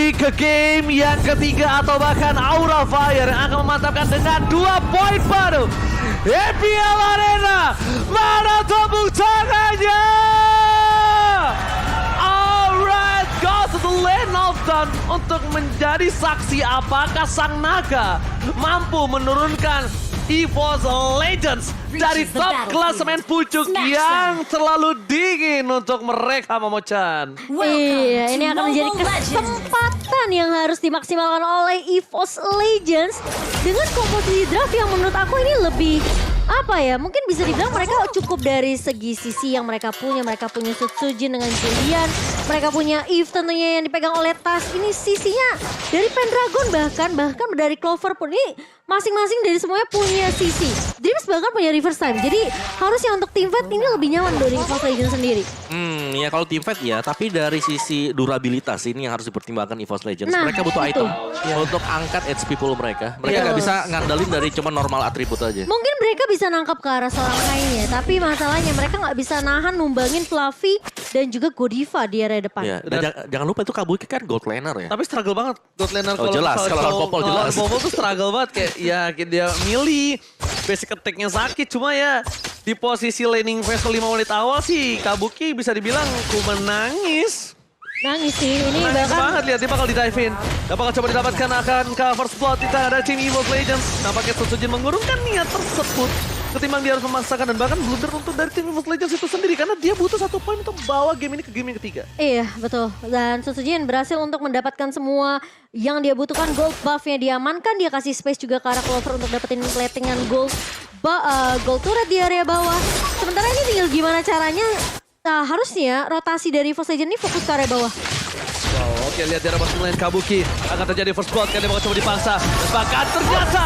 kembali ke game yang ketiga atau bahkan Aura Fire yang akan memantapkan dengan 2 poin baru. EPL Arena, mana tepuk tangannya? Alright, go to the lane of Dawn untuk menjadi saksi apakah Sang Naga mampu menurunkan EVOS Legends dari top klasemen pucuk yang terlalu dingin untuk mereka, Momo-chan. Iya, ini akan menjadi kesempatan yang harus dimaksimalkan oleh EVOS Legends dengan komposisi draft yang menurut aku ini lebih apa ya, mungkin bisa dibilang mereka cukup dari segi sisi yang mereka punya. Mereka punya Sutsujin dengan Julian, mereka punya Eve tentunya yang dipegang oleh Tas. Ini sisinya dari Pendragon bahkan dari Clover pun ini masing-masing dari semuanya punya sisi. Dreams bahkan punya reverse time. Jadi harusnya untuk team fight ini lebih nyaman dari EVOS Legends sendiri. Ya kalau team fight ya, tapi dari sisi durabilitas ini yang harus dipertimbangkan EVOS Legends. Nah, mereka butuh itu. item untuk angkat HP pool mereka. Mereka nggak bisa ngandelin dari cuma normal atribut aja. Mungkin mereka bisa nangkap ke arah seorang Kainnya, tapi masalahnya mereka nggak bisa nahan numbangin Fluffy dan juga Godiva di area depan. Ya, dan jangan lupa itu Kabuki kan gold laner ya. Tapi struggle banget God laner Oh, jelas. Kalau lawan Popol jelas. Popol tuh struggle banget kayak ya dia melee, basic attack-nya sakit. Cuma ya di posisi laning phase 5 menit awal sih Kabuki bisa dibilang ku menangis. Nangis sih, ini Nangis bahkan banget, lihat dia bakal di-dive in. Dan bakal coba didapatkan akan cover spot di tangan dari tim EVOS Legends. Nampaknya Sutsujin mengurungkan niat tersebut ketimbang dia harus memaksakan dan bahkan blunder untuk dari tim EVOS Legends itu sendiri karena dia butuh 1 poin untuk bawa game ini ke game yang ketiga. iya betul. Dan Sutsujin berhasil untuk mendapatkan semua yang dia butuhkan. Gold buff-nya diamankan, dia kasih space juga ke arah Clover untuk dapetin platingan gold turret di area bawah. Sementara ini tinggal gimana caranya. Nah, harusnya rotasi dari EVOS Legends ini fokus ke area bawah. Wow, oke, lihat di arah bottom lane Kabuki akan terjadi first blood kan dia bakal coba dipaksa. Dan bahkan ternyata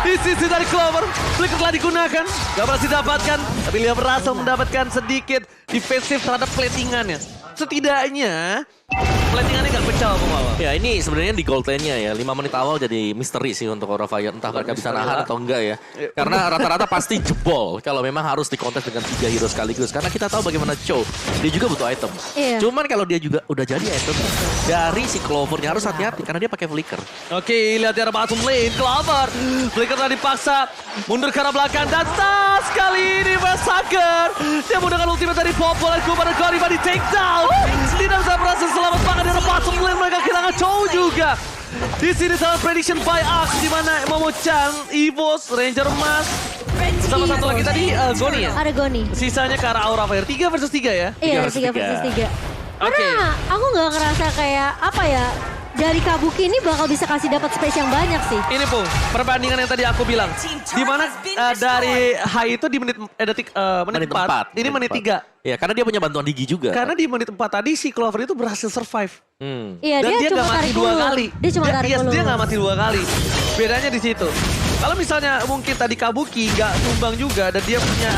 di sisi dari Clover flicker telah digunakan, gak berhasil didapatkan, tapi dia berhasil mendapatkan sedikit defensif terhadap platingannya. Setidaknya platingannya gak pecah pembawa. Ya ini sebenarnya di gold lane-nya ya, 5 menit awal jadi misteri sih untuk Aura Fire. Entah mereka bisa nahan atau enggak ya. Karena rata-rata pasti jebol kalau memang harus dikontes dengan 3 hero sekaligus. Karena kita tahu bagaimana Cho, dia juga butuh item. Iya. Cuman kalau dia juga udah jadi item dari si Clover-nya harus hati-hati karena dia pakai flicker. Oke, lihat di arah bottom lane Clover flicker telah dipaksa mundur ke arah belakang dan tas kali ini Massacre. Dia menggunakan ultimate dari Popol dan Kuba dan Godiva di take down. Tidak bisa berhasil selamat banget dari bottom lane, mereka kehilangan Chow juga. Di sini salah prediction by Axe di mana Momo-chan, EVOS, Ranger Emas sama satu lagi tadi Goni ya. Ada Goni. Sisanya ke arah Aura Fire 3 versus 3 ya. Iya, 3 versus versus 3. Oke. Karena aku nggak ngerasa kayak apa ya, dari Kabuki ini bakal bisa kasih dapat space yang banyak sih. Ini Pung, perbandingan yang tadi aku bilang. Di mana dari high itu di menit menit 4, ini menit 3. Ya karena dia punya bantuan Digi juga. Karena di menit 4 tadi si Clover itu berhasil survive. Iya, Dan dia cuma nggak mati tarik 2 ulur. kali. Dia cuma tarik ulur. Dia nggak mati 2 kali. Bedanya di situ. Kalau misalnya mungkin tadi Kabuki nggak tumbang juga dan dia punya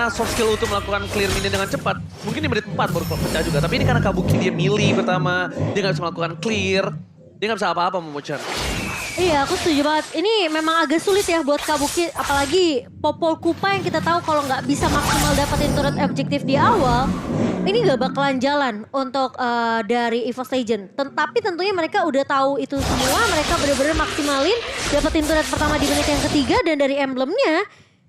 soft skill untuk melakukan clear minion dengan cepat, mungkin di menit 4 baru pecah juga. Tapi ini karena Kabuki dia melee pertama, dia nggak bisa melakukan clear, dia nggak bisa apa-apa Momo-chan. Iya, aku setuju banget. Ini memang agak sulit ya buat Kabuki, apalagi Popol Kupa yang kita tahu kalau nggak bisa maksimal dapetin turret objektif di awal, ini nggak bakalan jalan untuk dari EVOS Legends. Tapi tentunya mereka udah tahu itu semua, mereka benar-benar maksimalin dapetin turret pertama di menit yang ketiga dan dari emblemnya.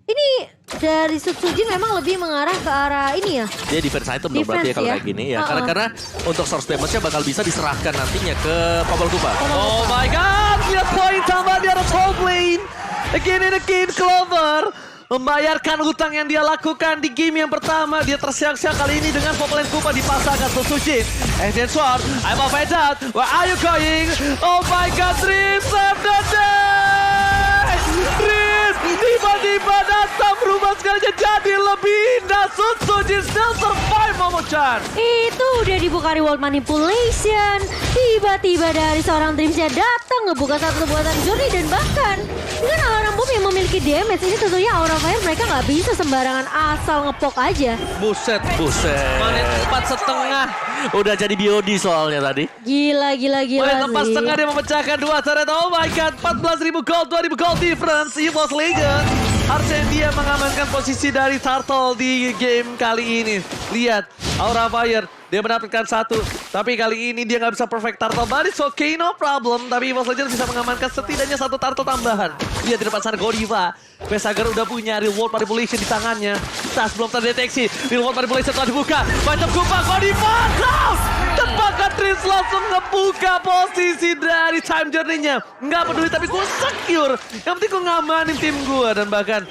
Ini dari Sutsujin memang lebih mengarah ke arah ini ya. Dia defense item dong berarti ya kalau kayak gini ya. Karena untuk source damage-nya bakal bisa diserahkan nantinya ke Popol Kupa. Oh my god, lihat poin tambah di arah top lane. Again and again Clover membayarkan hutang yang dia lakukan di game yang pertama. Dia tersiak-siak kali ini dengan Popol Kupa dipasangkan Sutsujin. Then Sword, I'm a fed out. Where are you going? Oh my god, Dream save the day! Dream tiba-tiba datang berubah segalanya jadi lebih indah. Sutsujin still survive Momo-chan. Itu udah dibuka reward manipulation. Tiba-tiba dari seorang Dreamsnya datang ngebuka satu kekuatan Journey dan bahkan dengan alarm bomb yang memiliki damage ini tentunya Aura Fire mereka nggak bisa sembarangan asal ngepok aja. Buset. Menit 4,5. Udah jadi BOD soalnya tadi. Gila Menit 4,5 sih. dia memecahkan 2 turret. Oh my god, 14.000 gold, 2.000 gold difference. EVOS Legends harusnya dia mengamankan posisi dari Turtle di game kali ini. Lihat, Aura Fire. Dia mendapatkan satu. Tapi kali ini dia nggak bisa perfect turtle. But it's okay, no problem. Tapi EVOS Legends bisa mengamankan setidaknya satu turtle tambahan. Dia di depan sana Godiva. Pesager udah punya reward manipulation di tangannya. Tas belum terdeteksi. Reward manipulation telah dibuka. Banyak Kupa, Godiva. Close! Tebakan Tris langsung ngebuka posisi dari time journey-nya. Nggak peduli tapi gue secure. Yang penting gue ngamanin tim gue. Dan bahkan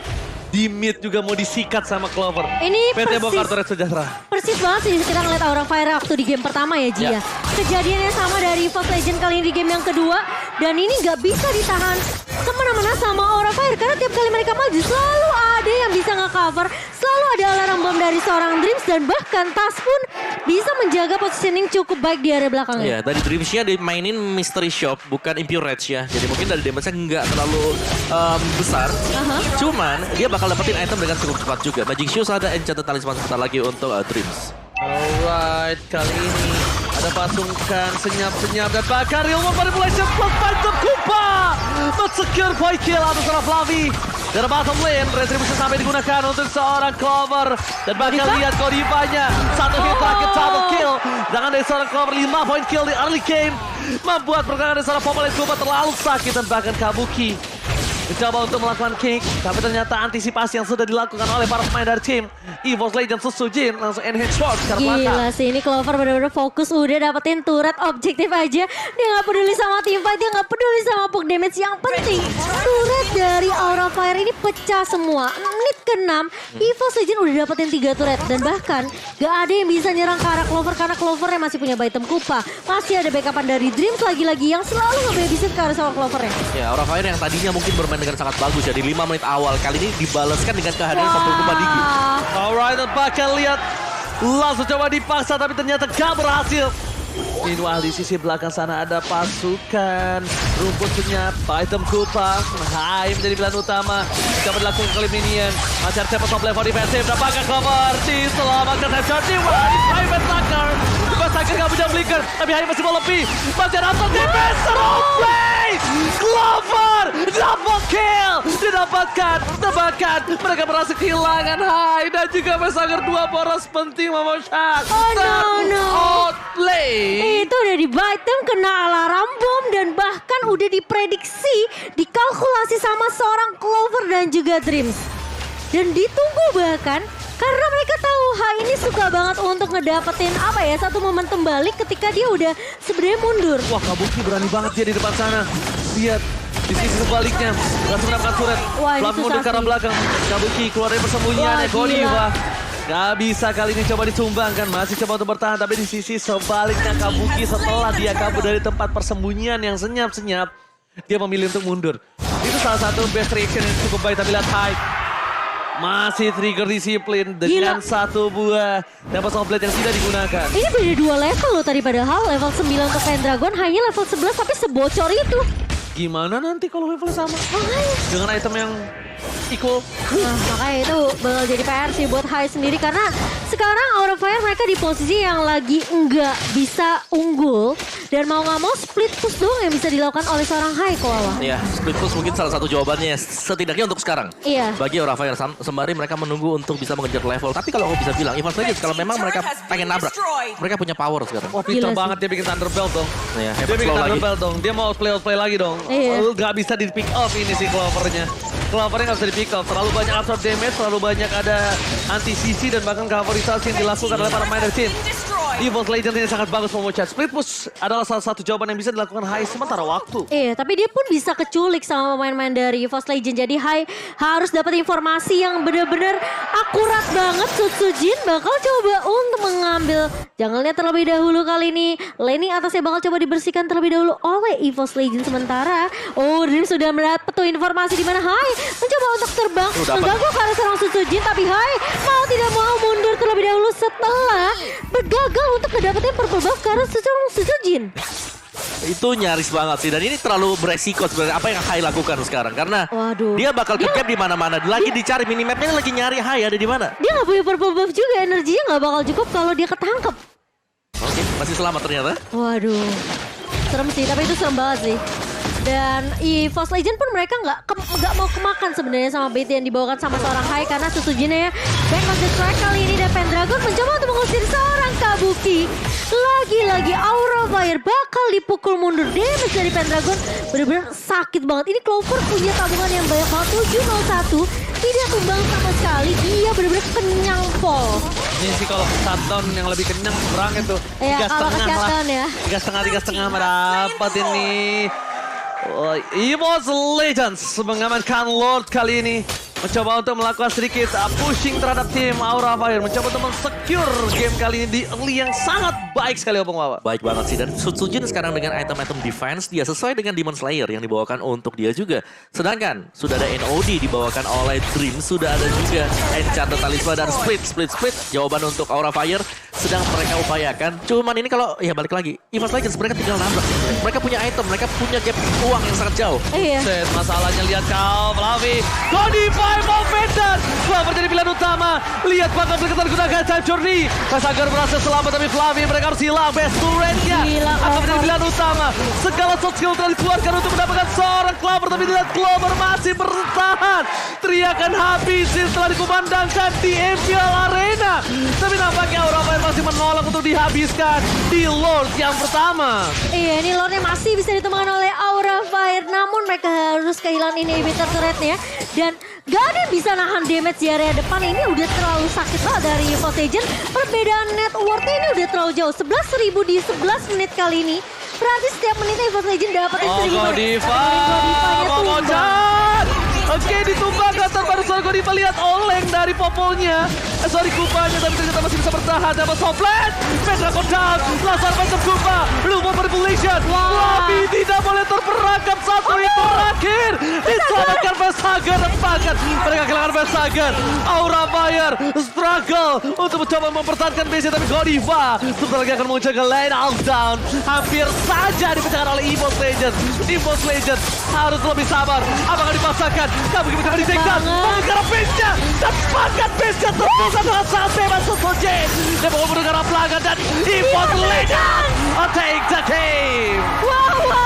di mid juga mau disikat sama Clover. Ini PT Bokar persis, Turret Sejahtera. persis banget sih kita ngeliat Aura Fire waktu di game pertama ya Ji ya. Kejadiannya sama dari EVOS Legends kali ini di game yang kedua. Dan ini nggak bisa ditahan semena-mena sama Aura Fire. Karena tiap kali mereka maju selalu ada yang bisa nge-cover. Selalu ada alarm bom dari seorang Dreams. Dan bahkan Tas pun bisa menjaga positioning cukup baik di area belakangnya. Ya, dari Dreams-nya dimainin Mystery Shop, bukan Impure Rage ya. Jadi mungkin dari damage-nya nggak terlalu besar. Cuman, dia bakal dapetin item dengan cukup cepat juga. Magic Shoes ada Enchanted Talisman sebentar lagi untuk Dreams. Alright, kali ini ada pasukan senyap-senyap dan bakar Ilmu Manipulation plus Phantom Kupa. Secure point kill atas seorang Flavi. Dari bottom lane, Retribution sampai digunakan untuk seorang Clover. Dan bahkan lihat Godivanya. Satu hit terakhir, double kill. Jangan dari seorang Clover, 5 point kill di early game. Membuat pergerakan dari seorang Populate Kupa terlalu sakit dan bahkan Kabuki mencoba untuk melakukan kick, tapi ternyata antisipasi yang sudah dilakukan oleh para pemain dari tim EVOS Legends Susujin langsung enhance short ke belakang. Gila sih, ini Clover bener-bener fokus udah dapetin turret objektif aja. Dia nggak peduli sama teamfight, dia nggak peduli sama puck damage. Yang penting turret dari Aura Fire ini pecah semua. Menit ke-6, EVOS Legends udah dapetin 3 turret. Dan bahkan gak ada yang bisa nyerang ke arah Clover karena Clovernya masih punya item Kupa. Masih ada backupan dari Dreams lagi-lagi yang selalu nge-babysit ke arah sama Clovernya. Ya, Aura Fire yang tadinya mungkin bermain dengan sangat bagus ya di 5 menit awal. Kali ini dibalaskan dengan kehadiran Phantom Kupa Digi. Alright, dan bakal lihat langsung coba dipaksa tapi ternyata gak berhasil. Meanwhile di sisi belakang sana ada pasukan rumput senyap, item Kupa, Hai menjadi pilihan utama. Coba dilakukan kali minion. Masih ada top level defensif, dapatkan Clover, diselamatkan headshot di private sucker. Sucker gak punya blinker, tapi Hai masih mau lebih. Masih ada top defense, play! Clover, double kill, didapatkan, tebakan. Mereka berhasil kehilangan Hai dan juga Pesager 2 poros penting memoshak. Oh no. Outlay. Itu udah di item kena alarm bom dan bahkan udah diprediksi, dikalkulasi sama seorang Clover dan juga Dreams. Dan ditunggu bahkan karena mereka tahu Hai ini suka banget untuk ngedapetin satu momentum balik ketika dia udah sebenarnya mundur. Wah, Kabuki berani banget dia di depan sana. Lihat di sisi sebaliknya langsung mendapatkan turret. Wah, ini Langsung mundur susah ke arah sih. belakang. Kabuki keluar dari persembunyiannya. Wah, Godiva gila. gak bisa kali ini coba ditumbangkan. Masih coba untuk bertahan tapi di sisi sebaliknya Kabuki setelah dia kabur dari tempat persembunyian yang senyap-senyap, dia memilih untuk mundur. Itu salah satu best reaction yang cukup baik. Tapi lihat Hyde masih trigger disiplin dengan satu buah Tempest of Blade yang tidak digunakan. Ini beda 2 level loh tadi, padahal level 9 untuk Pendragon hanya level 11 tapi sebocor itu. Gimana nanti kalau level sama? Makanya. Dengan item yang equal. Nah, makanya itu bakal jadi PR sih buat Hai sendiri karena sekarang Aura Fire mereka di posisi yang lagi nggak bisa unggul dan mau nggak mau split push doang yang bisa dilakukan oleh seorang Hai Koala. Ya, split push mungkin salah satu jawabannya setidaknya untuk sekarang. Iya. Bagi Aura Fire sembari mereka menunggu untuk bisa mengejar level. Tapi kalau aku bisa bilang, EVOS Legends kalau memang mereka pengen nabrak, mereka punya power sekarang. Wah, pintar Gila sih. banget dia bikin Thunderbelt dong. Ya, Dia hebat bikin slow lagi. Thunderbelt dong. Dia mau outplay lagi dong. Iya. Gak bisa di pick off ini si Clovernya. Clovernya gak bisa di pick off. Terlalu banyak absorb damage, terlalu banyak ada anti-CC dan bahkan coverisasi yang dilakukan oleh para pemain dari tim. EVOS Legends ini sangat bagus memucat. Split push adalah salah satu jawaban yang bisa dilakukan Hai sementara waktu. Iya, tapi dia pun bisa keculik sama pemain-pemain dari EVOS Legends. Jadi Hai harus dapat informasi yang benar-benar akurat banget. Sutsujin bakal coba untuk mengambil jungle-nya terlebih dahulu kali ini. Laning atasnya bakal coba dibersihkan terlebih dahulu oleh EVOS Legends. Sementara, Dream sudah mendapat informasi di mana Hai mencoba untuk terbang. Mengganggu ke arah seorang Sutsujin. Tapi Hai mau tidak mau mundur terlebih dahulu setelah bergagal untuk mendapatkan purple buff ke arah seorang Sutsujin. Itu nyaris banget sih dan ini terlalu beresiko sebenarnya apa yang Hai lakukan sekarang karena Waduh. dia bakal ke-gap di mana-mana. Lagi dicari minimapnya lagi nyari Hai ada di mana. Dia nggak punya purple buff juga, energinya nggak bakal cukup kalau dia ketangkep. Oke, masih selamat ternyata. Waduh, serem sih, tapi itu serem banget sih. Dan EVOS Legend pun mereka nggak mau kemakan sebenarnya sama bait yang dibawakan sama seorang Hai karena Susujin ya back on the track kali ini dan Pendragon mencoba untuk mengusir seorang Kabuki. Lagi-lagi Aura Fire bakal dipukul mundur, damage dari Pendragon benar-benar sakit banget. Ini Clover punya tabungan yang banyak banget 701 tidak tumbang sama sekali, dia benar-benar kenyang pol. Ini sih kalau shutdown yang lebih kenyang berang itu. Iya, kalau ke shutdown ya. 3,5 mendapat ini. Oh, EVOS Legends mengamankan Lord kali ini. Mencoba untuk melakukan sedikit pushing terhadap tim Aura Fire. Mencoba untuk men-secure game kali ini di early yang sangat baik sekali Opung Wawa. Baik banget sih, dan Sutsujin sekarang dengan item-item defense dia sesuai dengan Demon Slayer yang dibawakan untuk dia juga. Sedangkan sudah ada NOD dibawakan oleh Dream, sudah ada juga Enchanted Talisman dan Split. Jawaban untuk Aura Fire sedang mereka upayakan. Cuman ini kalau ya balik lagi, EVOS Legends mereka tinggal nambah. Mereka punya item, mereka punya gap uang yang sangat jauh. Iya. Set, masalahnya lihat kau, Flavi. Godify Momentum. Clover jadi pilihan utama. Lihat bakal berketan gunakan Time Journey. Pasagar berhasil selamat tapi Flavi mereka harus hilang. Best turretnya akan menjadi pilihan utama. Segala soft skill telah dikeluarkan untuk mendapatkan seorang Clover. Tapi lihat Clover masih bertahan. Teriakan habis setelah dikumandangkan di Imperial Arena. Tapi nampaknya Aura Fire masih menolak untuk dihabiskan di Lord yang pertama. Iya, ini Lordnya masih bisa ditemukan oleh Aura Fire. Namun mereka harus kehilangan inhibitor turretnya. Dan gak ada yang bisa nahan damage di area depan. Ini udah terlalu sakit banget dari EVOS Legend. Perbedaan net worth ini udah terlalu jauh. 11.000 di 11 menit kali ini. Berarti setiap menitnya EVOS Legend dapatin 1.000. Godify Momochan. Oke, ditumbangkan terbaru soal Godify. Lihat oleng dari popolnya. Kupanya, tapi ternyata masih bisa bertahan. Dapat Soplet. Pendragon down. Lazar Phantom Kupa. Lupa manipulation. Tapi tidak boleh terperangkap satu itu terakhir. Diselamatkan Vesager. Bahkan mereka kehilangan Vesager. Aura Fire struggle untuk mencoba mempertahankan base, tapi Godify sebentar lagi akan muncul ke lane outdown. Hampir saja dipecahkan oleh EVOS Legends. EVOS Legends harus lebih sabar. Apakah dipaksakan? Kamu mencoba di take down. Mengejar base-nya. Dan bahkan base-nya terpisah dengan sangat bebas Susujin. Dia mau mendengar pelanggan dan EVOS Legends take the game. Wow.